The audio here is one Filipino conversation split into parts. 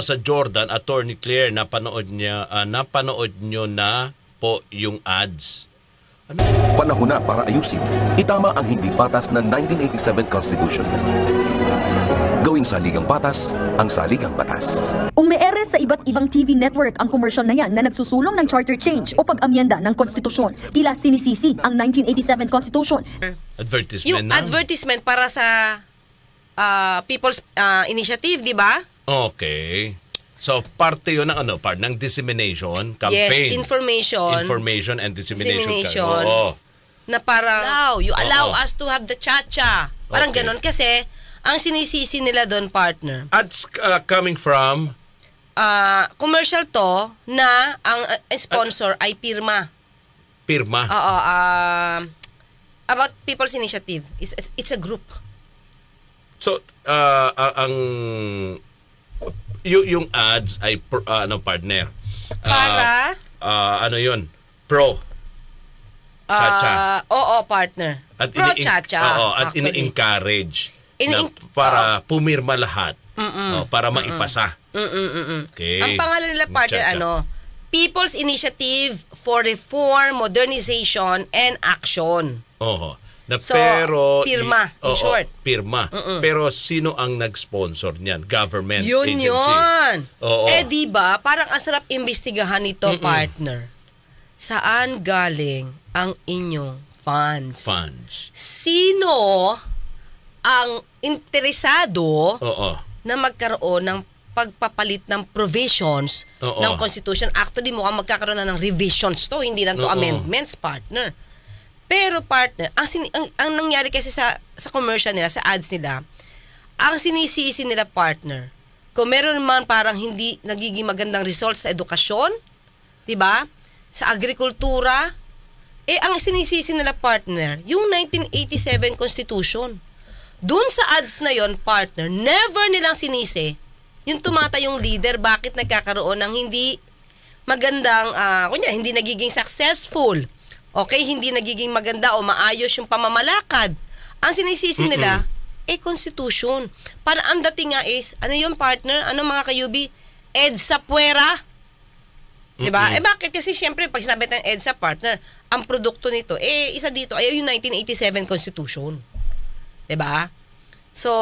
sa Jordan, Attorney Claire, napanood nyo na po yung ads. Panahon na para ayusin. Itama ang hindi patas ng 1987 Constitution. Gawing saligang batas ang saligang batas. Umeere sa iba't ibang TV network ang commercial na yan na nagsusulong ng charter change o pag-amyenda ng konstitusyon. Tila sinisisi ang 1987 Constitution. Advertisement yung na? Advertisement para sa People's Initiative, di ba? Okay. So, parte yun ng ng dissemination campaign. Yes, information and dissemination. Oo. Na parang, you allow us to have the cha-cha. Parang Okay. ganon kasi, ang sinisisi nila doon, partner. Ads coming from? Commercial to na ang sponsor ay Pirma. Pirma? Oo. About People's Initiative. It's a group. So, yung ads ay partner? Para? Ano yun? Pro? Cha-cha? Oo, partner. At Pro cha-cha. Oo, at actually. ini-encourage na para pumirma lahat. Para maipasa. Okay. Ang pangalan nila, partner, Cha-cha. People's Initiative for Reform, Modernization, and Action. Oo. So, Pirma, in short. Pirma. Pero sino ang nag-sponsor niyan? Government agency. Yun. Oo. Diba, parang ang sarap imbestigahan nito, partner. Saan galing ang inyong funds? Sino ang interesado na magkaroon ng pagpapalit ng provisions ng Constitution? Actually, mukhang magkakaroon na ng revisions to, hindi lang to amendments, partner. Pero partner, ang nangyari kasi sa commercial nila, sa ads nila, ang sinisisi nila, partner, kung meron man parang hindi nagiging magandang results sa edukasyon, di ba? Sa agrikultura, ang sinisisi nila, partner, yung 1987 Constitution. Doon sa ads na yon, partner, never nilang sinisi yung tumatayong leader, bakit nagkakaroon ng hindi magandang, hindi nagiging successful. Okay, hindi nagiging maganda o maayos yung pamamalakad. Ang sinisisi nila, Constitution. Para ang dating nga is, ano yung partner? Ano mga kayubi? EDSA puwera. Diba? Bakit? Kasi syempre, pag sinabi ng EDSA partner, ang produkto nito, isa dito, ay yung 1987 Constitution. Diba? So,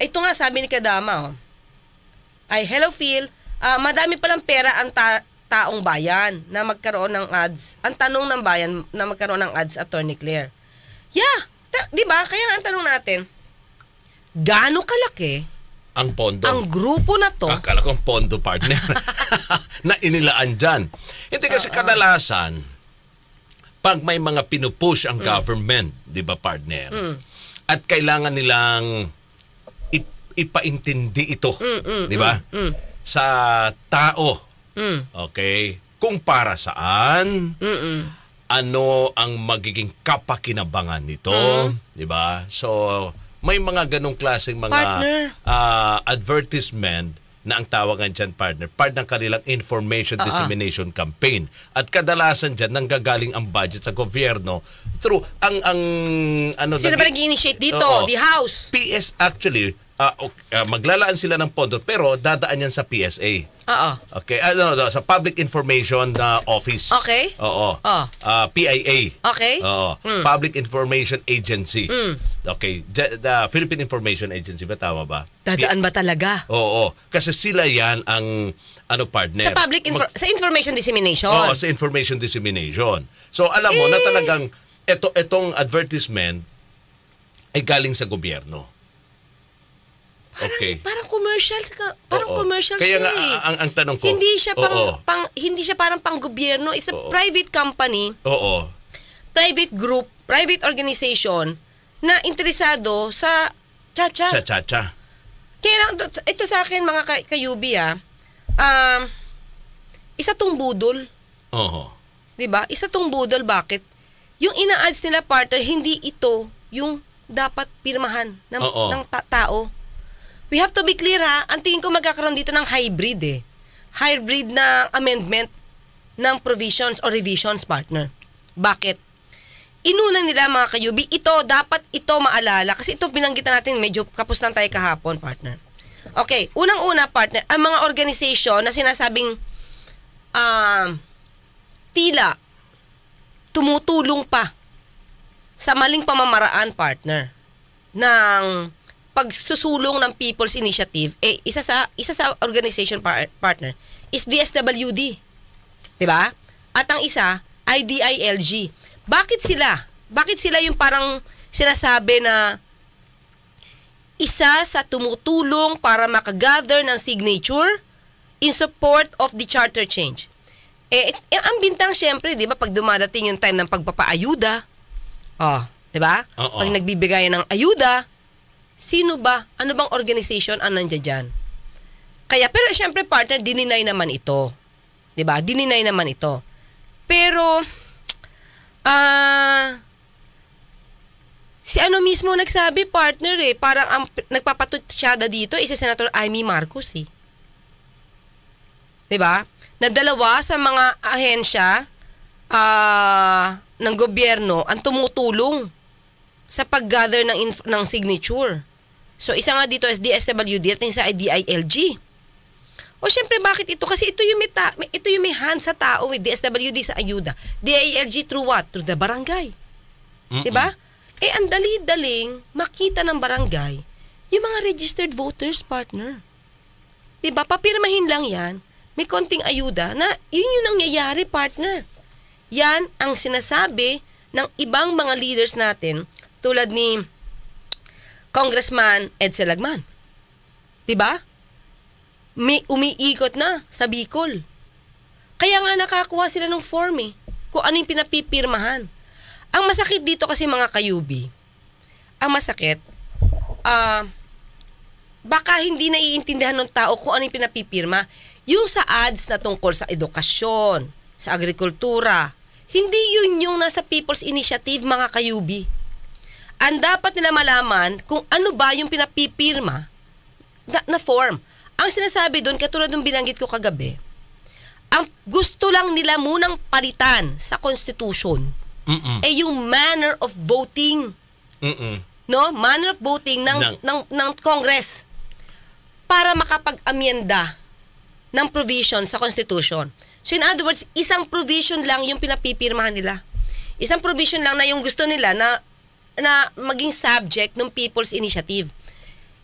ito nga, sabi ni Kadama, hello Phil, madami palang pera ang taong bayan na magkaroon ng ads. Ang tanong ng bayan na magkaroon ng ads, Attorney Claire. Yeah, di ba? Kaya ang tanong natin, gaano kalaki ang pondo? Ang grupo na to? Akala ko ang pondo, partner. Na inilaan dyan. Hindi kasi kadalasan, pag may mga pinupush ang government, di ba, partner? At kailangan nilang ipaintindi ito, di ba? Sa tao. Okay? Kung para saan, ano ang magiging kapakinabangan nito, di ba? So, may mga ganong klaseng mga advertisement na ang tawagan dyan, partner, part ng kanilang information dissemination campaign. At kadalasan dyan, nanggagaling ang budget sa gobyerno through sino ba nag-initiate dito? The House? PS actually, maglalaan sila ng pondo pero dadaan yan sa PSA. Okay, sa Public Information Office. Okay. PIA. Okay. Public Information Agency. Okay, the Philippine Information Agency ba, tama ba? Dadaan ba talaga? Oo, kasi sila yan ang partner. Sa information dissemination. Oo, sa information dissemination. So alam mo na talagang itong advertisement ay galing sa gobyerno. Okay. Parang commercial commercial kaya siya. Kaya ang tanong ko, hindi siya parang pang-gobyerno. It's a private company. Private group, private organization na interesado sa cha-cha. Cha-cha. Kaya ito sa akin mga kayubi isa tong budol. Diba? Isa tong budol, bakit? Yung ina-ads nila, partner, hindi ito yung dapat pirmahan ng tao. We have to be clear, ang tingin ko magkakaroon dito ng hybrid Hybrid na amendment ng provisions or revisions, partner. Bakit? Inuna nila, mga kayubi, dapat ito maalala. Kasi ito binanggit natin, medyo kapos lang tayo kahapon, partner. Okay, unang-una, partner, ang mga organization na sinasabing tila tumutulong pa sa maling pamamaraan, partner, ng pagsusulong ng People's Initiative, isa sa organization partner is DSWD. 'Di ba? At ang isa ay DILG. Bakit sila? Bakit sila yung parang sinasabi na isa sa tumutulong para makagather ng signature in support of the charter change? Ang bintang syempre, 'di ba, pag dumadating yung time ng pagpapaayuda, 'di ba? Pag nagbibigay ng ayuda, sino ba? Ano bang organization ang nandiyan diyan? Kaya pero syempre, partner, dininay naman ito. 'Di ba? Dininay naman ito. Pero si ano mismo nagsabi, partner, parang ang nagpapatutsyada dito si Senator Amy Marcos, 'Di ba? Na dalawa sa mga ahensya ng gobyerno ang tumutulong sa pag-gather ng signature. So isa nga dito is DSWD at isa ay DILG. O syempre, bakit ito? Kasi ito yung may hand sa tao, DSWD sa ayuda. DILG through what? Through the barangay. Diba? Ang dali-daling makita ng barangay yung mga registered voters, partner. Diba? Papirmahin lang yan. May konting ayuda na yun yung nangyayari, partner. Yan ang sinasabi ng ibang mga leaders natin tulad ni Congressman Ed Selagman. Diba? May umiikot na sa Bicol. Kaya nga nakakuha sila ng form kung ano yung pinapipirmahan. Ang masakit dito kasi, mga kayubi, ang masakit, baka hindi naiintindihan ng tao kung ano yung pinapipirma. Yung sa ads na tungkol sa edukasyon, sa agrikultura, hindi yun yung nasa People's Initiative, mga kayubi. Ang dapat nila malaman kung ano ba yung pinapipirma na form. Ang sinasabi doon, katulad ng binanggit ko kagabi, ang gusto lang nila munang palitan sa Constitution yung manner of voting. No? Manner of voting ng Congress para makapag-amyenda ng provision sa Constitution. So in other words, isang provision lang yung pinapipirmahan nila. Isang provision lang na yung gusto nila na maging subject ng People's Initiative.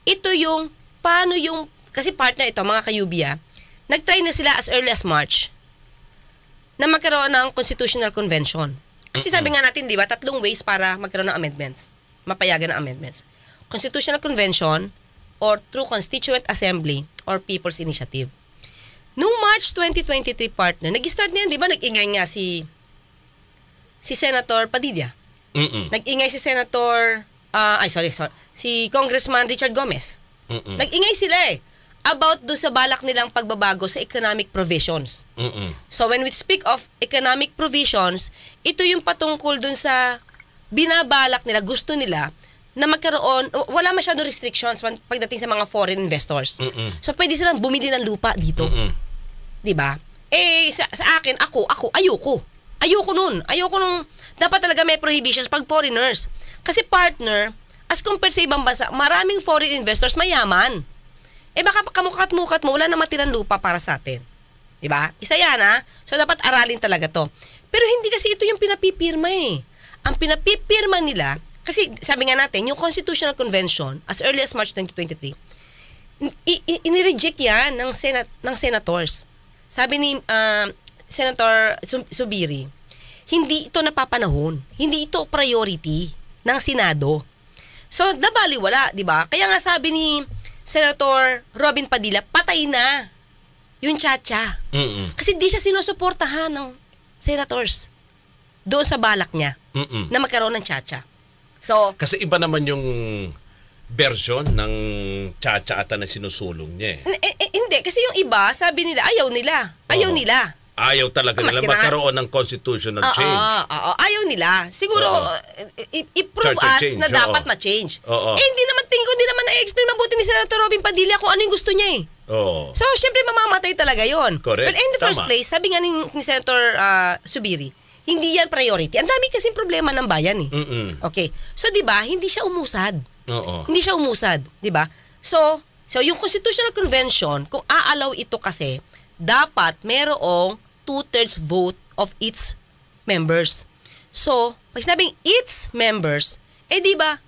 Ito yung paano yung kasi partner ito, mga kayubi, nag-try na sila as early as March na magkaroon ng Constitutional Convention. Kasi sabi nga natin, di ba, 3 ways para magkaroon ng amendments, mapayagan ng amendments. Constitutional Convention or through Constituent Assembly or People's Initiative. Noong March 2023, partner, nag-start na yan, di ba, nag-ingay nga si Senator Padilla. Nag-ingay si Senator, si Congressman Richard Gomez. Nag-ingay sila about do sa balak nilang pagbabago sa economic provisions. So when we speak of economic provisions, ito yung patungkol dun sa binabalak nila, gusto nila na magkaroon, wala masyadong restrictions pagdating sa mga foreign investors. So pwede silang bumili ng lupa dito. Diba? Sa akin, ayoko nun. Ayoko nung, dapat talaga may prohibitions pag foreigners. Kasi partner, as compared sa ibang bansa, maraming foreign investors mayaman. Baka kamukat-mukat mo, wala na matirang lupa para sa atin. Diba? Isa yan, So, dapat aralin talaga to. Pero hindi kasi ito yung pinapipirma Ang pinapipirma nila, kasi sabi nga natin, yung Constitutional Convention, as early as March 2023, inireject yan ng senators. Sabi ni Senator Zubiri, hindi ito napapanahon. Hindi ito priority ng Senado. So, nabaliwala, di ba? Kaya nga sabi ni Senator Robin Padilla, patay na yung Chacha. Kasi di siya sinusuportahan ng senators doon sa balak niya na magkaroon ng Chacha. So, kasi iba naman yung version ng Chacha ata na sinusulong niya hindi, kasi yung iba, sabi nila, ayaw nila. Ayaw talaga nila magkaroon ng constitutional change. Ayaw nila. Siguro, i-prove us change, na dapat ma-change. Hindi naman, tingin ko, hindi naman na-explain mabuti ni Senator Robin Padilla kung ano yung gusto niya So, syempre, mamamatay talaga yon. Correct. But in the first place, sabi nga ni Senator Zubiri, hindi yan priority. Ang dami kasing problema ng bayan Okay. So, di ba, hindi siya umusad. Hindi siya umusad. Di ba? So, So, yung Constitutional Convention, kung aalaw ito kasi, dapat merong 2/3 vote of its members. So, pag sinabing its members, di ba,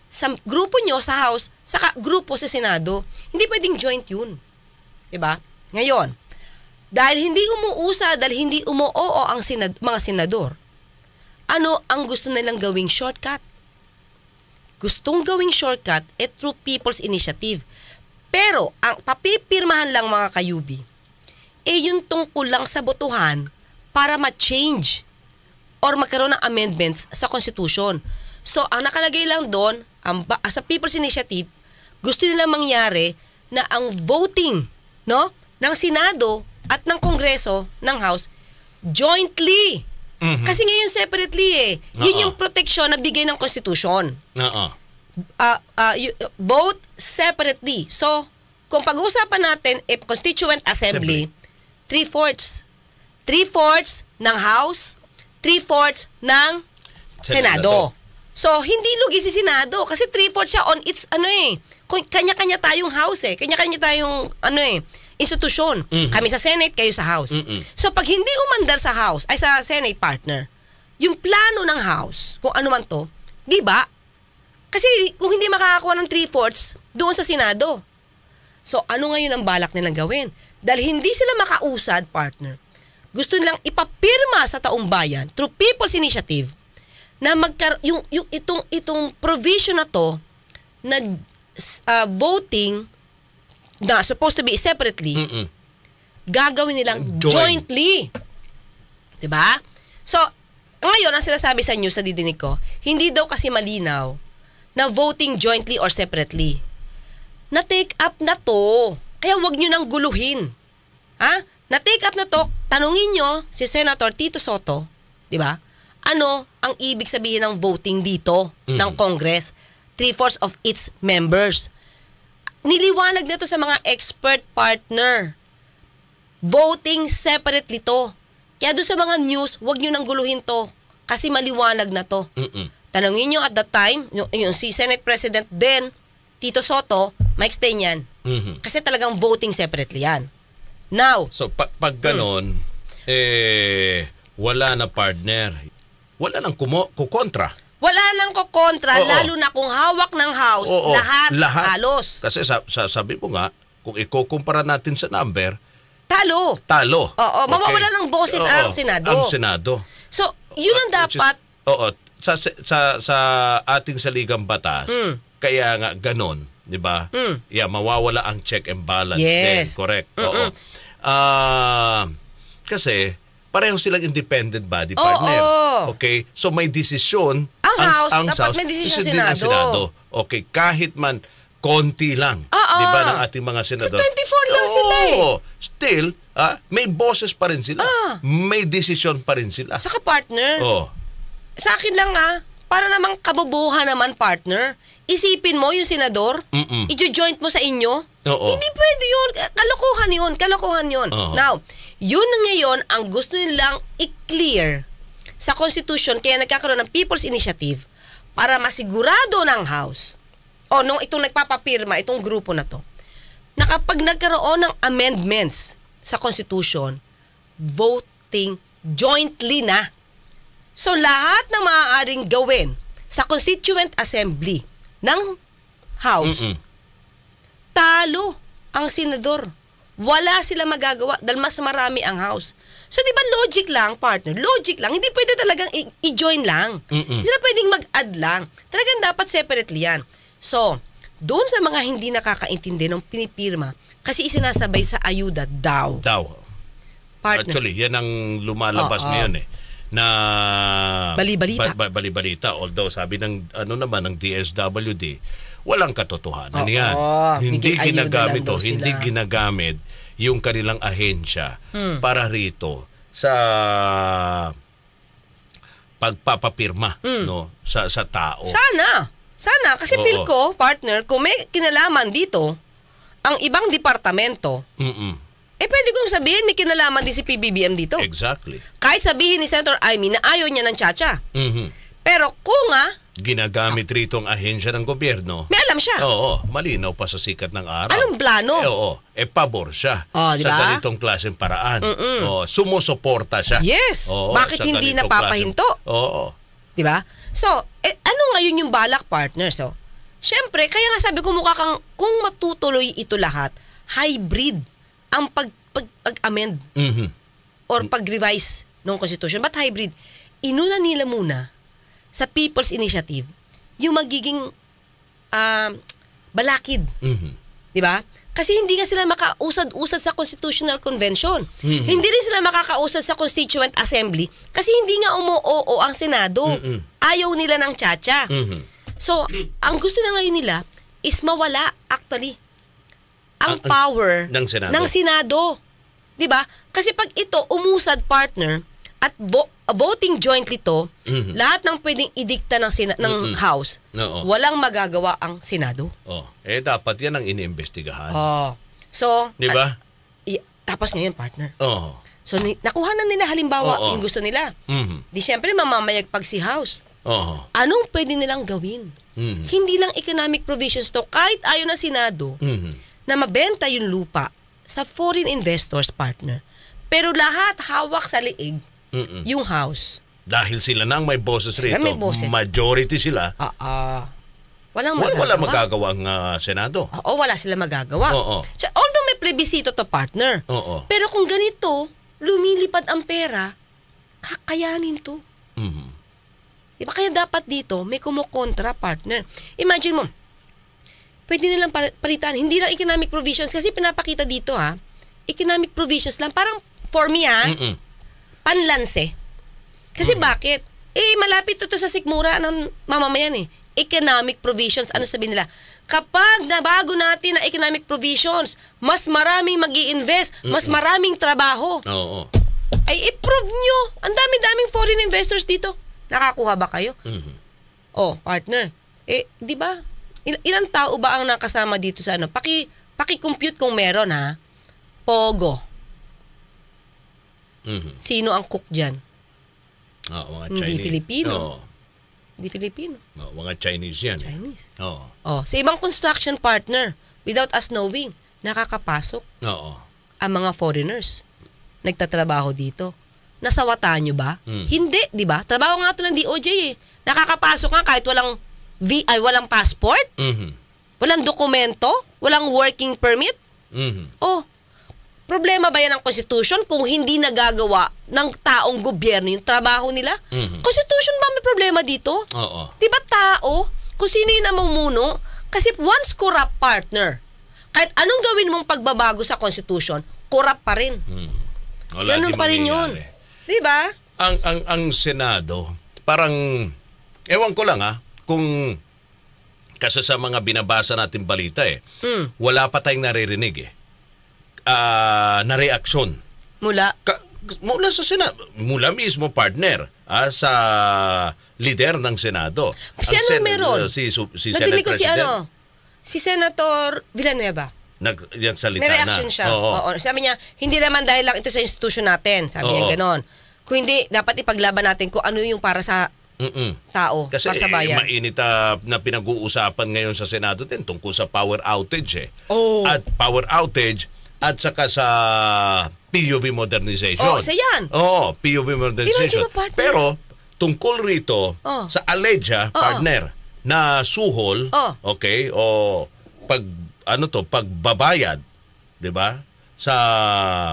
sa grupo nyo sa House, saka grupo sa Senado, hindi pwedeng joint yun. Di ba? Ngayon, dahil hindi umuusa, dahil hindi umuoo ang mga senador, ano ang gusto nilang gawing shortcut? Gustong gawing shortcut through People's Initiative. Pero, ang papipirmahan lang mga kayubi, yung tungkol lang sa botohan para ma-change or magkaroon ng amendments sa Constitution. So, ang nakalagay lang doon, sa People's Initiative, gusto nila mangyari na ang voting, no, ng Senado at ng Kongreso, ng House, jointly. Kasi ngayon separately Yun yung protection na bigay ng Constitution. Vote separately. So, kung pag-uusapan natin Constituent Assembly, 3/4. 3/4 ng House, 3/4 ng Senado. So, hindi lugi si Senado kasi 3/4 siya on its, kanya-kanya tayong House Kanya-kanya tayong, institusyon. Kami sa Senate, kayo sa House. So, pag hindi umandar sa House, ay sa Senate partner, yung plano ng House, kung ano man to, giba. Kasi kung hindi makakakuha ng 3/4 doon sa Senado. So, ano ngayon ang balak nilang gawin? Dahil hindi sila makausad, partner, gusto nilang ipapirma sa taong bayan through People's Initiative na itong provision na to na voting na supposed to be separately, gagawin nilang jointly. Diba? So, ngayon, ang sinasabi sa news sa didinig ko, hindi daw kasi malinaw na voting jointly or separately. Na-take up na to. Kaya wag nyo nang guluhin. Na-take up na to, tanungin nyo si Senator Tito Soto, di ba? Ano ang ibig sabihin ng voting dito ng Congress? 3/4 of its members. Niliwanag na to sa mga expert partner. Voting separately to. Kaya doon sa mga news, wag nyo nang guluhin to. Kasi maliwanag na to. Tanungin nyo at that time, yung si Senate President din, Tito Soto, ma-explain yan. Kasi talagang voting separately yan. Now, so pag ganon, wala na partner. Wala nang kukontra. Wala nang kukontra, lalo na kung hawak ng House, lahat halos. Kasi sabi mo nga, kung ikukumpara natin sa number, talo. Okay. Mawawala ng boses ang Senado. Ang Senado. So, yun ang dapat. Sa ating saligang batas, kaya nga ganon, di ba? Yeah, mawawala ang check and balance. Yes. Then, correct. Kasi pareho silang independent body partner. Okay? So may desisyon ang House, dapat may desisyon Senado. Okay, kahit man konti lang, 'di ba, ng ating mga senador. So 24 lang sila Still, may boses pa rin sila. May desisyon pa rin sila. Saka partner. Sa akin lang para namang kabubuhan naman, partner. Isipin mo yung senador, i-joint mo sa inyo. Hindi pwede yun. Kalokohan yun. Now, yun ngayon ang gusto nilang i-clear sa Constitution, kaya nagkakaroon ng People's Initiative para masigurado ng House nung itong nagpapapirma, itong grupo na to, na kapag nagkaroon ng amendments sa Constitution, voting jointly na. So, lahat ng maaaring gawin sa Constituent Assembly ng House, talo ang senador. Wala sila magagawa dahil mas marami ang House. So, di ba logic lang, partner? Logic lang. Hindi pwede talagang i-join lang. Hindi sila pwedeng mag-add lang. Talagang dapat separately yan. So, doon sa mga hindi nakakaintindi ng pinipirma, kasi isinasabay sa ayuda daw. Partner. Actually, yan ang lumalabas ngayon na bali-balita. Bali-balita. Although sabi ng ng DSWD, walang katotohanan yan. Hindi ginagamit yung kanilang ahensya para rito sa pagpapapirma sa tao. Sana kasi feel ko, partner, kung may kinalaman dito ang ibang departamento, pwede kong sabihin may kinalaman din si PBBM dito. Exactly. Kahit sabihin ni Senator Amy na ayaw niya ng tsa-tsa. Pero kung ginagamit rito ang ahensya ng gobyerno. May alam siya. Oo, malinaw pa sa sikat ng araw. Anong plano? Oo, pabor siya diba? sa ganitong klaseng paraan. Sumusuporta siya. Yes. Bakit hindi napapahinto? Oo. Diba? So, ano ngayon yung balak, partner? So, syempre, kaya nga sabi ko mukha kang, kung matutuloy ito lahat, hybrid ang pag-amend or pag-revise ng Constitution. But hybrid, inuna nila muna sa People's Initiative yung magiging balakid. Di ba? Kasi hindi nga sila makausad-usad sa Constitutional Convention. Hindi rin sila makakausad sa Constituent Assembly kasi hindi nga umuoo ang Senado. Ayaw nila ng tsa-tsa. So, ang gusto na ngayon nila is mawala actually ang power ng Senado. Di ba? Kasi pag ito umusad, partner, at voting jointly to, lahat ng pwedeng idikta ng House, walang magagawa ang Senado. Dapat yan ang iniimbestigahan. So, di ba? Tapos ngayon, partner. So, nakuha na nila halimbawa yung gusto nila. Di syempre mamamayagpag si House. Anong pwede nilang gawin? Hindi lang economic provisions to, kahit ayaw na Senado, na mabenta yung lupa sa foreign investors, partner. Pero lahat hawak sa liig yung House. Dahil sila nang may boses rito, may boses. Majority sila, walang magagawa ang Senado. Wala sila magagawa. So, although may plebisito to, partner, pero kung ganito, lumilipad ang pera, kakayanin to. Diba? Kaya dapat dito, may kumukontra, partner. Imagine mo, pwede nilang palitan. Hindi lang economic provisions, kasi pinapakita dito, economic provisions lang. Parang, for me, panlanse. Kasi bakit? Malapit to sa sikmura ng mamamayan Economic provisions, ano sabihin nila? Kapag nabago natin ang economic provisions, mas maraming mag-i-invest, mas maraming trabaho. Ay, i-prove nyo. Ang dami-daming foreign investors dito. Nakakuha ba kayo? Partner. Di ba? Ilang tao ba ang nakasama dito sa ano? Paki-compute kung meron, Pogo. Sino ang cook dyan? Mga Hindi Chinese. Filipino. Hindi Filipino. Mga Chinese yan. Chinese. Sa ibang construction partner, without us knowing, nakakapasok ang mga foreigners. Nagtatrabaho dito. Nasawata nyo ba? Hindi, di ba? Trabaho nga ito ng DOJ Nakakapasok nga kahit walang passport, walang dokumento, walang working permit. Problema ba yan ng Constitution kung hindi nagagawa ng taong gobyerno yung trabaho nila? Constitution ba may problema dito? Di ba tao? Kung sino yung namumuno? Kasi once corrupt, partner, kahit anong gawin mong pagbabago sa Constitution, corrupt pa rin. Ganun pa rin yun. Di ba? Ang Senado, parang, ewan ko lang kung kasi sa mga binabasa natin balita wala pa tayong naririnig na reaksyon. Mula sa Senado. Mula mismo, partner, sa leader ng Senado. Si ano meron? Si Senate Nadinig ko President. si Senator Villanueva. Nagsalita may reaction siya. Sabi niya, hindi naman dahil lang ito sa institusyon natin. Sabi niya ganon. Kung hindi, dapat ipaglaban natin kung ano yung para sa tao, kasi para sa bayan. Mainit na pinag-uusapan ngayon sa Senado din tungkol sa power outage At power outage at saka sa PUV modernization. Sa yan. PUV modernization. Pero tungkol rito sa alleged partner na suhol, pagbabayad, 'di ba? Sa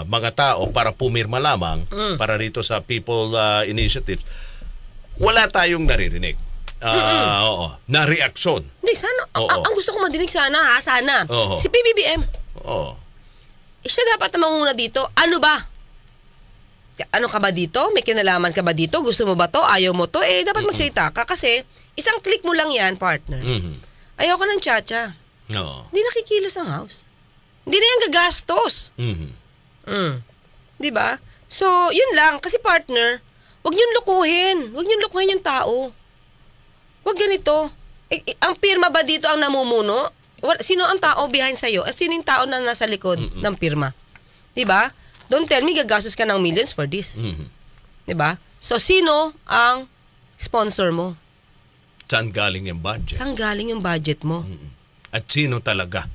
mga tao para pumirma lamang para rito sa People Initiatives. Wala tayong naririnig. Na reaksyon. Hindi, sana. Ang gusto ko madinig sana, sana. Si PBBM. Siya dapat na manguna dito. Ano ba? Ano ka ba dito? May kinalaman ka ba dito? Gusto mo ba to? Ayaw mo to? Dapat magsalita ka kasi isang click mo lang yan, partner. Ayaw ka ng tsa-tsa. Hindi nakikilos ang House. Hindi na yan gagastos. Diba? So, yun lang. Kasi partner, wag niyong lukuhin. Wag niyong lukuhin yung tao. Wag ganito. Ang pirma ba dito ang namumuno? Sino ang tao behind sa'yo? At sino yung tao na nasa likod ng pirma? Diba? Don't tell me gagastos ka ng millions for this. Diba? So, sino ang sponsor mo? Saan galing yung budget? Saan galing yung budget mo? At sino talaga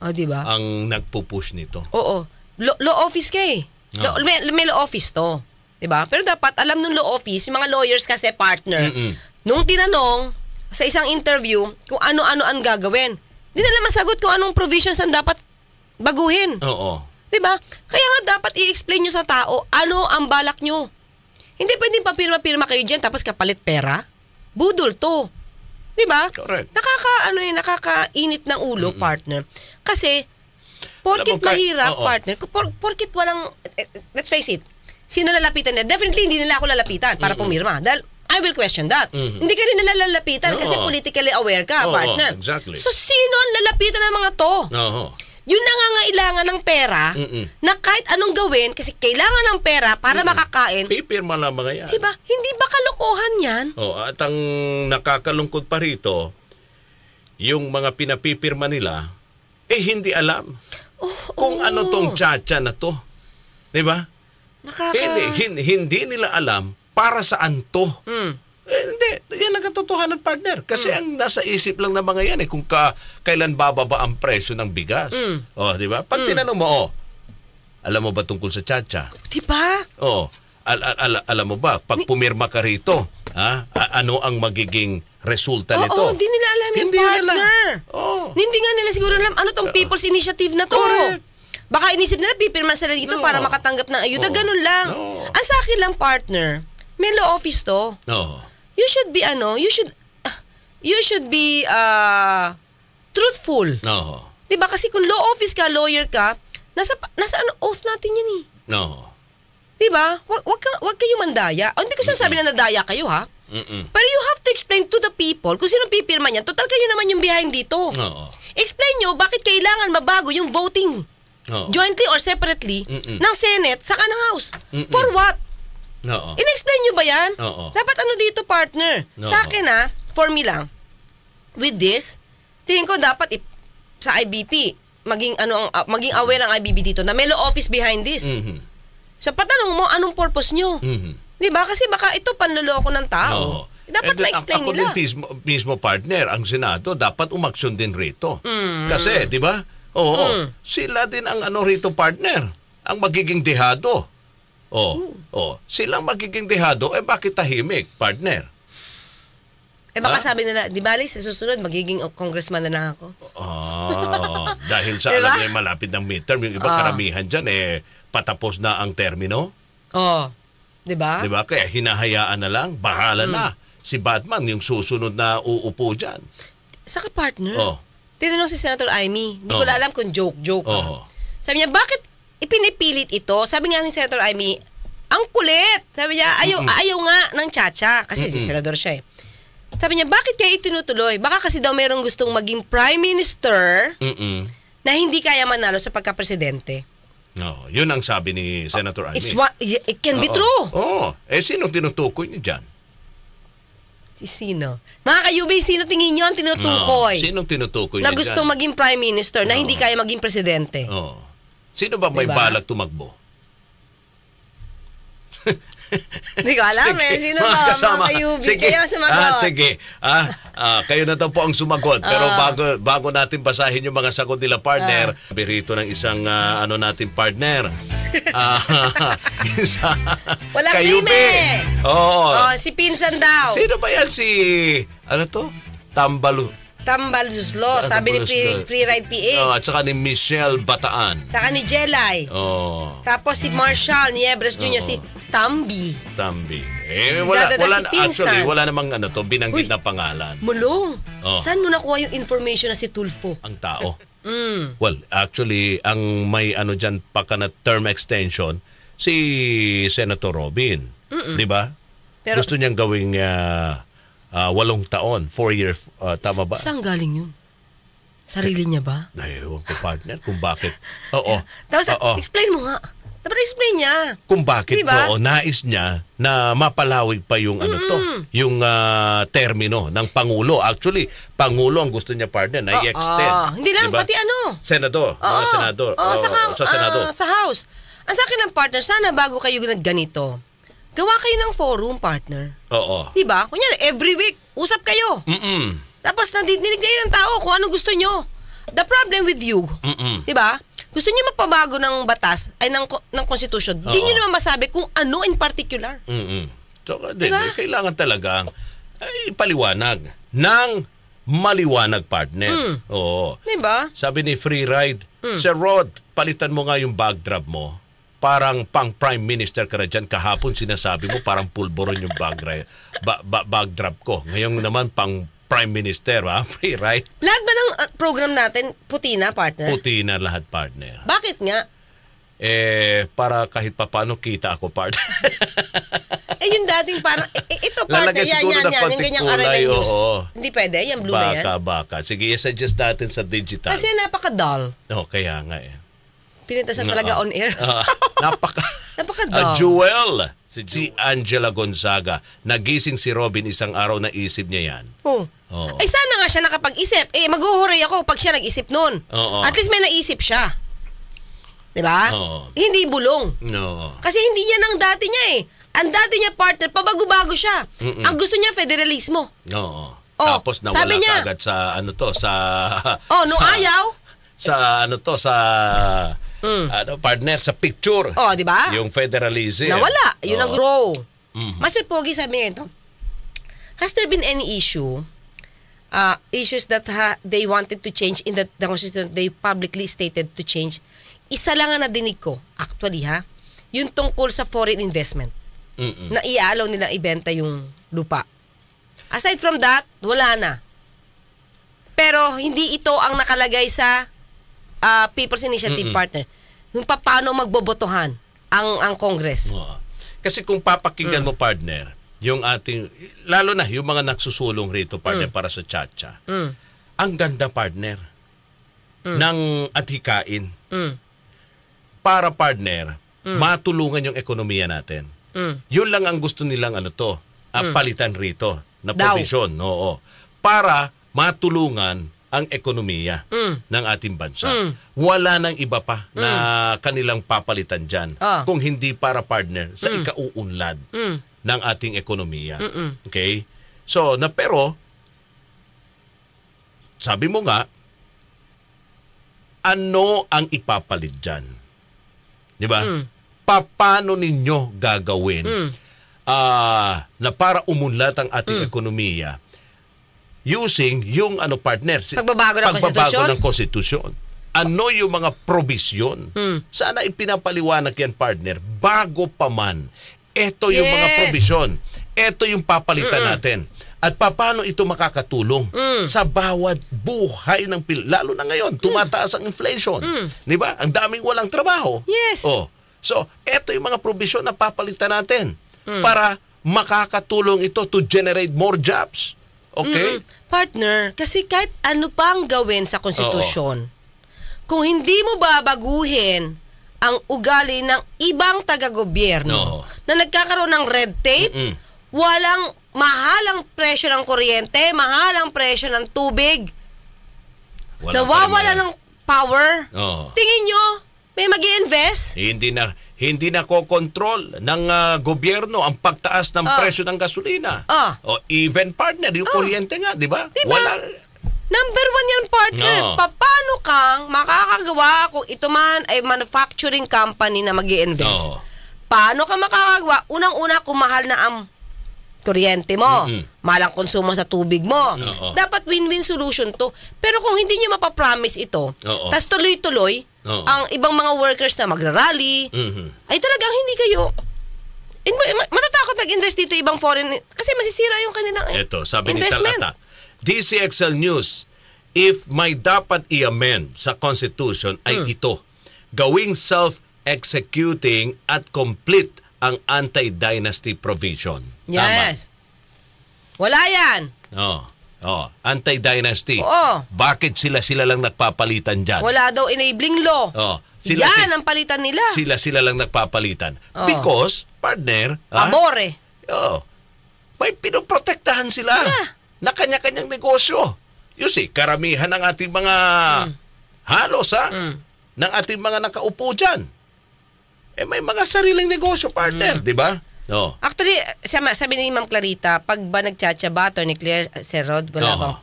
Di ba? ang nagpo-push nito? Oo. Law office ka eh. May law office to. Di ba? Pero dapat alam nung law office, yung mga lawyers kasi partner, nung tinanong sa isang interview kung ano-ano ang gagawin, di nila masagot kung anong provisions ang dapat baguhin. Oo. Di ba? Kaya nga dapat i-explain nyo sa tao ano ang balak nyo. Hindi pwedeng papirma-pirma kayo dyan tapos kapalit pera. Budol to. Di ba? Correct. Nakakainit ng ulo, partner. Kasi, porkit mahirap, partner, porkit walang, let's face it, sino lalapitan nila? Definitely, hindi nila ako lalapitan para pumirma. Dahil, I will question that. Hindi ka rin nila lalapitan kasi politically aware ka, partner. Exactly. So, sino ang lalapitan ng mga to? Oo. Yung nangangailangan ng pera na kahit anong gawin kasi kailangan ng pera para makakain. Pipirma lang mga yan. Diba? Hindi ba kalokohan yan? At ang nakakalungkot pa rito, yung mga pinapipirma nila, hindi alam kung ano tong tsa-tsa na to. Diba? Hindi nila alam para saan to. Hindi. Yan ang katotohanan, partner. Kasi ang nasa isip lang ng mga yan kung kailan bababa ang presyo ng bigas. Di ba? Pag tinanong mo, alam mo ba tungkol sa tsa-tsa? Diba? Alam mo ba, pag pumirma ka rito, ano ang magiging resulta nito? Hindi nila alam yung partner. Hindi nga nila siguro alam ano tong People's Initiative na to. Correct. Baka inisip nila pipirma sila dito para makatanggap ng ayuda. Ganun lang. Ang sa akin lang, partner, may law office to. You should be you should be truthful. Diba? Kasi kung law office ka, lawyer ka, nasa oath natin yan eh. Diba? Wag kayo mandaya. Hindi ko sinasabi na nadaya kayo, ha? Pero you have to explain to the people kung sino pipirma niyan. Total kayo naman yung behind dito. Explain nyo bakit kailangan mabago yung voting. Jointly or separately ng Senate saka ng House. For what? In-explain nyo ba yan? Dapat ano dito, partner? Sa akin, for me lang, with this, tingin ko dapat sa IBP, maging aware ang IBP dito na may law office behind this. So, patanong mo, anong purpose nyo? Diba? Kasi baka ito panloloko ng tao. Dapat ma-explain nila. Ako din mismo, partner, ang Senado, dapat umaksyon din rito. Kasi, di ba? Sila din ang rito, partner, ang magiging dehado. Silang magiging dehado, bakit tahimik, partner? Baka sabi nila, di ba, sa susunod, magiging congressman na lang ako. Dahil sa diba? alam niya malapit ng midterm, yung iba karamihan dyan, patapos na ang termino. Di ba? Di ba? Kaya hinahayaan na lang, bahala na. Si Batman, yung susunod na uupo dyan. Saka, partner, tinanong si Senator Amy, hindi ko alam kung joke. Sabi niya, bakit ipinipilit ito? Sabi nga ni Senator Amy, ang kulit. Sabi niya, ayaw nga ng tsa-tsa. Kasi si senador siya Sabi niya, bakit kaya itinutuloy? Baka kasi daw merong gustong maging prime minister na hindi kaya manalo sa pagka-presidente. Yun ang sabi ni Senator Amy. It can be true. Sino tinutukoy niyo dyan? Sino? Mga kayubay, sino tingin niyo ang tinutukoy? Sinong tinutukoy na niyo gustong maging prime minister na hindi kaya maging presidente? Sino ba may balak tumakbo? Hindi ko alam Sino ba? Mga kayubi. Kayo sumagot. Sige. Kayo na daw po ang sumagot. Pero bago natin basahin yung mga sagot nila, partner, birito ng isang natin partner. Walang kayubi. name si Pinsan daw. Sino ba yan si, Tambaluslo, sabi ni Free Ride PH. At saka ni Michelle Bataan. Saka ni Jelay. Tapos si Marshall Niebres Jr., si Tambi. Wala namang binanggit na pangalan. Mulong. Saan mo nakuha yung information na si Tulfo? Ang tao. Well, actually, ang may dyan pa na term extension, si Senator Robin. Di ba? Gusto niyang gawing 8 taon, 4 year, tama ba? Saan galing yun? Sarili niya ba? Ewan ko, partner, kung bakit. Tapos, explain mo nga. Dapat explain niya. Kung bakit diba? nais niya na mapalawig pa yung yung termino ng Pangulo. Actually, Pangulo ang gusto niya, partner, na i-extend. Hindi lang, diba? pati Senador. Mga senador. Sa House. Ang sa akin ng partner, sana bago kayo ganito, gawa kayo ng forum, partner. Oo. Diba? Kunyari, every week, usap kayo. Tapos nandinig kayo ng tao kung ano gusto nyo. The problem with you, diba? Gusto nyo mapabago ng batas, ay ng konstitusyon. Di nyo naman masabi kung ano in particular. So, diba? Kailangan talagang ipaliwanag ng maliwanag, partner. Oo. Diba? Sabi ni Free Ride, Sir Rod, palitan mo nga yung backdrop mo. Parang pang Prime Minister ka na dyan. Kahapon sinasabi mo parang pulboron yung backdrop ko. Ngayon naman pang Prime Minister, ha? Free Ride. Lahat ba ng program natin puti na, partner? Puti na lahat, partner. Bakit nga? Para kahit papaano kita ako, partner. Yung dating parang, ito partner, Lalagyan siguro ng yung konting ganyang kulay, RMN News. oo. Hindi pwede, yung blue na yan. Baka. Sige, i-suggest natin sa digital. Kasi napaka-dull. Kaya nga eh. Pinitasan talaga on air. Napaka-dull. Jewel, si Angela Gonzaga. Nagising si Robin isang araw na isip niya yan. Ay sana nga siya nakapag-isip. Maghuhuray ako pag siya nag-isip nun. At least may naisip siya. Diba? Hindi bulong. Kasi hindi yan ang dati niya eh. Ang dati niya, partner, pabago-bago siya. Ang gusto niya, federalismo. Tapos nawala sabi niya, agad sa nung ayaw. Partner, sa picture. Di ba? Yung federalism. Nawala. Yun ang grow. Master Pogi, sabi niya ito, has there been any issues that they wanted to change in the Constitution, they publicly stated to change? Isa lang ang nadinig ko, actually yung tungkol sa foreign investment. Na iaalaw nilang ibenta yung lupa. Aside from that, wala na. Pero hindi ito ang nakalagay sa People's Initiative, partner. Yung paano magbobotohan ang Congress. Kasi kung papakinggan mo, partner, yung ating, lalo na yung mga nagsusulong rito, partner, para sa Chacha, ang ganda, partner, ng atikain. Para, partner, matulungan yung ekonomiya natin. Yun lang ang gusto nilang palitan rito na provision. Para matulungan ang ekonomiya ng ating bansa. Wala nang iba pa na kanilang papalitan dyan. Kung hindi para, partner, sa ikauunlad ng ating ekonomiya. Okay? So, pero, sabi mo nga, ano ang ipapalit dyan? Di ba? Paano ninyo gagawin na para umunlad ang ating ekonomiya using yung partner, pagbabago ng konstitusyon. Ano yung mga provision? Sana ipinapaliwanag yan, partner, bago pa man. Ito yung mga provision. Ito yung papalitan natin. At paano ito makakatulong sa bawat buhay ng lalo na ngayon, tumataas ang inflation. Di ba? Ang daming walang trabaho. Yes. So, ito yung mga provision na papalitan natin para makakatulong ito to generate more jobs. Okay? Partner, kasi kahit ano pang gawin sa konstitusyon, kung hindi mo babaguhin ang ugali ng ibang taga-gobyerno na nagkakaroon ng red tape, walang mahalang presyo ng kuryente, mahalang presyo ng tubig, nawawala ng power, tingin nyo, may mag-i-invest? Hindi na kokontrol ng gobyerno ang pagtaas ng presyo ng gasolina. Even, partner, yung kuryente nga, di ba? Diba? Number one yan, partner. Paano kang makakagawa kung ito man ay manufacturing company na mag-i-invest? Paano ka makakagawa? Unang-una, kung mahal na ang kuryente mo, malang konsumo sa tubig mo. Dapat win-win solution to. Pero kung hindi nyo mapapromise ito, tas tuloy-tuloy, ang ibang mga workers na magrarally, ay talagang hindi kayo, matatakot nag-invest dito ibang foreign, kasi masisira yung kanilang sabi investment. Ni Tal Atak, DCXL News, if may dapat i-amend sa Constitution ay ito, gawing self-executing at complete ang anti-dynasty provision. Yes. Tama. Wala yan. Anti-dynasty. Bakit sila lang nagpapalitan dyan? Wala daw enabling law. Yan ang palitan nila. Sila lang nagpapalitan. Because, partner, pabor may pinoprotektahan sila na kanya-kanyang negosyo. You see, karamihan ng ating mga halos ng ating mga nakaupo dyan, may mga sariling negosyo, partner, di ba? Oo. Actually, sabi ni Ma'am Clarita, pag ba nagtsatsaba, Attorney Claire Cerrod, wala Oo. bang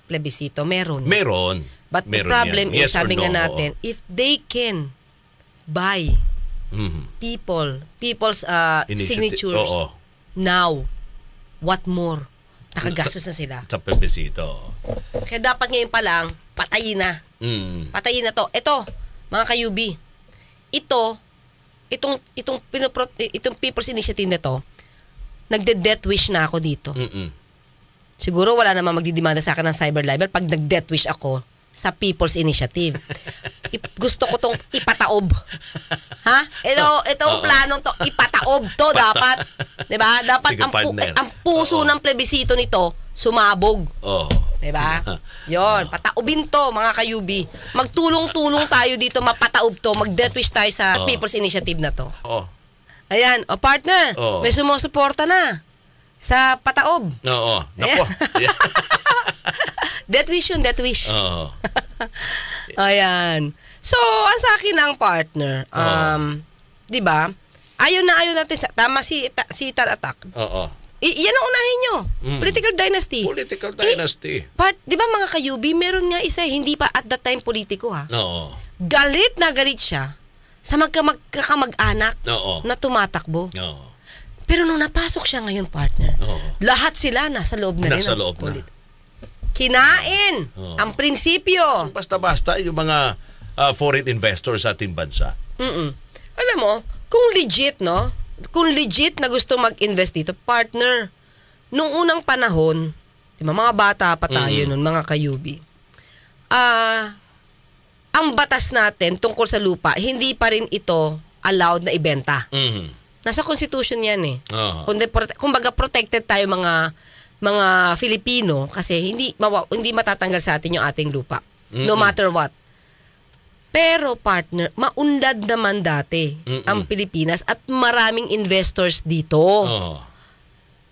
plebisito? Meron. Meron. But the Meron problem yan. is, Yes or sabi no? nga natin, if they can buy people's Initiative. signatures Oo. now, what more? Nakagastos na sila. Sa plebisito. Kaya dapat ngayon pa lang, patayin na. Patayin na to. Ito, mga kayubi, itong People's Initiative na to, nagde-death wish na ako dito. Siguro wala namang magdidemanda sa akin ng cyber libel pag nag-death wish ako sa People's Initiative. Gusto ko tong ipataob. Ha? Itong planong to, ipataob to dapat. 'Di ba? Dapat Sige, partner. ang puso ng plebisito nito sumabog. Oo. 'Di ba? 'Yon, pataobin to, mga kayubi. Magtulong-tulong tayo dito, mapataob to, mag-death wish tayo sa People's Initiative na to. Oo. Ayan, partner, may sumusuporta na sa pataob. Oo. Nako. Death wish yun, death wish. Oo. Ayan. So, ang sa akin ang partner, 'di ba? Ayaw natin tama si Tar Attack. Oo. Yan ang unahin nyo. Political dynasty. Political dynasty. Di ba mga kayubi, meron nga isa, hindi pa at that time politiko ha. Oo. Galit na galit siya sa magkakamag-anak Oo. na tumatakbo. Oo. Pero nung napasok siya ngayon, partner, Oo. lahat sila nasa loob na rin. Nasa ng loob na. Kinain Oo. ang prinsipyo. Basta-basta yung mga foreign investors sa ating bansa. Alam mo, kung legit, no? Kung legit na gusto mag-invest dito, partner, nung unang panahon, di ba, mga bata pa tayo nun, mga kayubi, ang batas natin tungkol sa lupa, hindi pa rin ito allowed na ibenta. Nasa Constitution yan eh. Kumbaga protected tayo mga Filipino kasi hindi matatanggal sa atin yung ating lupa. No matter what. Pero partner, maunlad naman dati ang Pilipinas at maraming investors dito.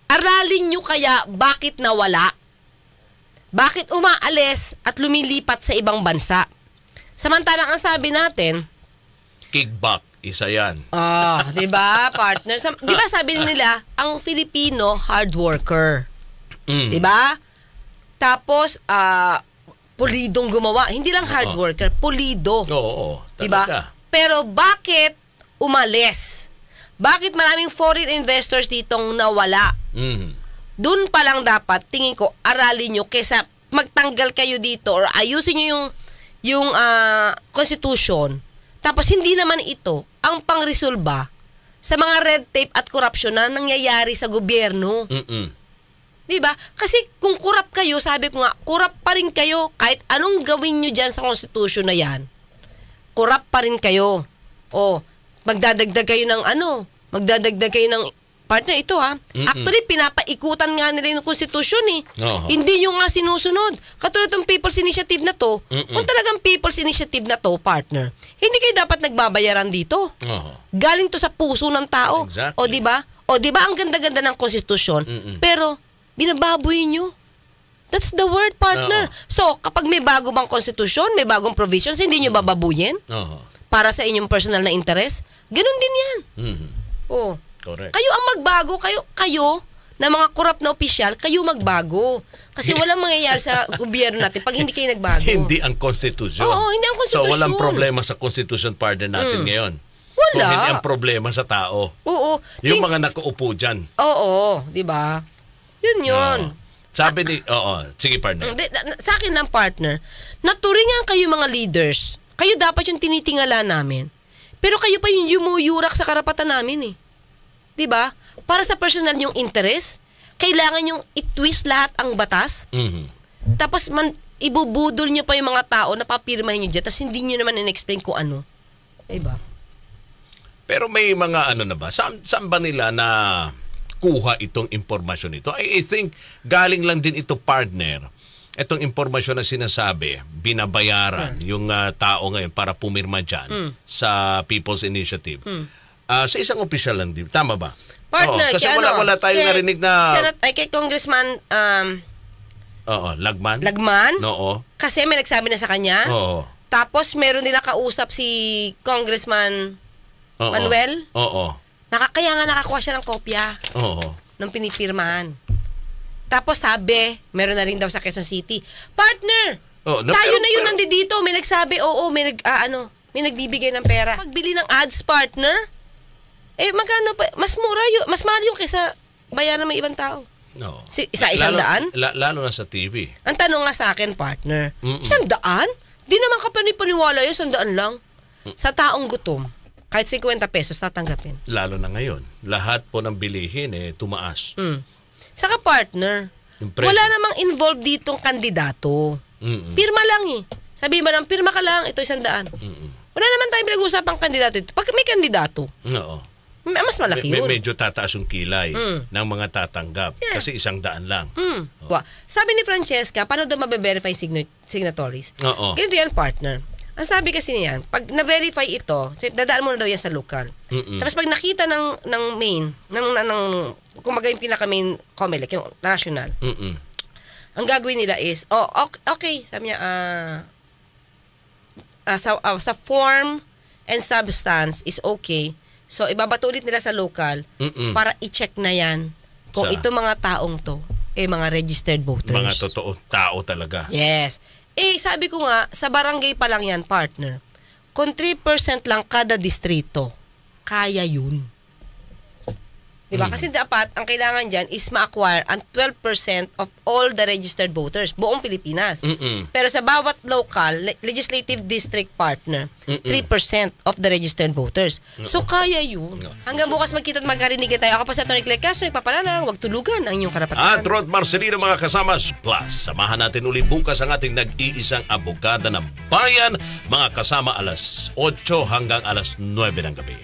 Aralin nyo kaya bakit nawala? Bakit umaalis at lumilipat sa ibang bansa? Samantalang ang sabi natin, Kickback, isa yan. di ba, partner? Di ba sabi nila, ang Filipino hard worker. Di ba? Tapos, pulidong gumawa. Hindi lang hard worker, pulido. Oo, diba? talaga. Pero bakit umalis? Bakit maraming foreign investors ditong nawala? Doon pa lang dapat, tingin ko, aralin nyo kesa magtanggal kayo dito or ayusin nyo yung constitution. Tapos hindi naman ito ang pangresolba sa mga red tape at corruption na nangyayari sa gobyerno. Diba? Kasi kung corrupt kayo, sabi ko nga, corrupt pa rin kayo kahit anong gawin nyo dyan sa constitution na yan. Corrupt pa rin kayo. O, magdadagdag kayo ng magdadagdag kayo ng, partner, ito ha. Actually, pinapaikutan nga nila yung constitution eh. Hindi nyo nga sinusunod. Katulad ng People's Initiative na to, kung talagang People's Initiative na to, partner, hindi kayo dapat nagbabayaran dito. Galing to sa puso ng tao. Exactly. O, diba? Ang ganda-ganda ng constitution, pero binababoy nyo. That's the word, partner. So, kapag may bago bang konstitusyon, may bagong provisions, hindi nyo bababuyin para sa inyong personal na interest? Ganun din yan. Correct. Kayo ang magbago. Kayo na mga corrupt na opisyal, kayo magbago. Kasi walang mangyayari sa gobyerno natin pag hindi kayo nagbago. Hindi ang konstitusyon. Oo, hindi ang konstitusyon. So, walang problema sa constitution, partner natin ngayon. Wala. Kung hindi ang problema sa tao. Oo. Yung mga nakaupo dyan. Oo, di ba? Yun. Sabi ni, sige partner. Sa akin lang, partner, naturingan kayo mga leaders. Kayo dapat yung tinitingala namin. Pero kayo pa yung yumuyurak sa karapatan namin eh. Diba? Para sa personal yung interest, kailangan yung i-twist lahat ang batas. Tapos ibubudol nyo pa yung mga tao na papirmahin nyo dyan, tapos hindi nyo naman in-explain kung ano. Diba? Pero may mga na ba? Saan ba nila na kuha itong impormasyon ito? I think galing lang din ito, partner. Itong impormasyon na sinasabi, binabayaran yung tao ngayon para pumirma dyan sa People's Initiative. Sa isang opisyal lang din. Tama ba? Partner, kasi wala tayong narinig na... Kay Congressman... Lagman? Oo. Kasi may nagsabi na sa kanya. Oo. Tapos meron din nakausap si Congressman Manuel. Oo. Kaya nga nakakuha siya ng kopya Oo. ng pinipirmahan. Tapos sabi, meron na rin daw sa Quezon City, partner, tayo na yun nandito. May nagsabi, may nagbibigay ng pera. Pagbili ng ads, partner, magkano pa? Mas mura yun. Mas mahal yung kaysa bayaran ng ibang tao. No. Isang daan? Lalo na sa TV. Ang tanong nga sa akin, partner, 100? Di naman ka paniwala yun, 100 lang. Sa taong gutom, kahit 50 pesos, tatanggapin. Lalo na ngayon. Lahat po ng bilihin, tumaas. Saka partner, wala namang involved ditong kandidato. Pirma lang Sabi ba lang, pirma ka lang, ito 100. Wala naman tayong pinag-uusapang kandidato ito. Pag may kandidato, mas malaki yun. Medyo tataas yung kilay ng mga tatanggap. Kasi 100 lang. Sabi ni Francesca, paano daw mabe-verify signatories? Ganito yan, partner. Ang sabi kasi niyan, pag na-verify ito, dadaan mo na daw yan sa local. Tapos pag nakita ng main, kumbaga yung pinaka-main COMELEC, yung national, ang gagawin nila is, okay, sabi niya, sa form and substance is okay. So, ibabato ulit nila sa local para i-check na yan kung ito mga taong to, mga registered voters. Mga totoo tao talaga. Yes. Sabi ko nga, sa barangay pa lang yan, partner. Kung 3% lang kada distrito, kaya yun. Diba? Kasi dapat, ang kailangan dyan is ma-acquire ang 12% of all the registered voters, buong Pilipinas. Pero sa bawat local, legislative district partner, 3% of the registered voters. So, kaya yun. Hanggang bukas magkita at magkarinig tayo. Ako pa sa Tony Claire Castro, ipapalalang, huwag tulugan ang inyong karapatan. At Rod Marcelino, mga kasama, plus, samahan natin uli bukas ang ating nag-iisang abogada ng bayan, mga kasama, alas 8 hanggang alas 9 ng gabi.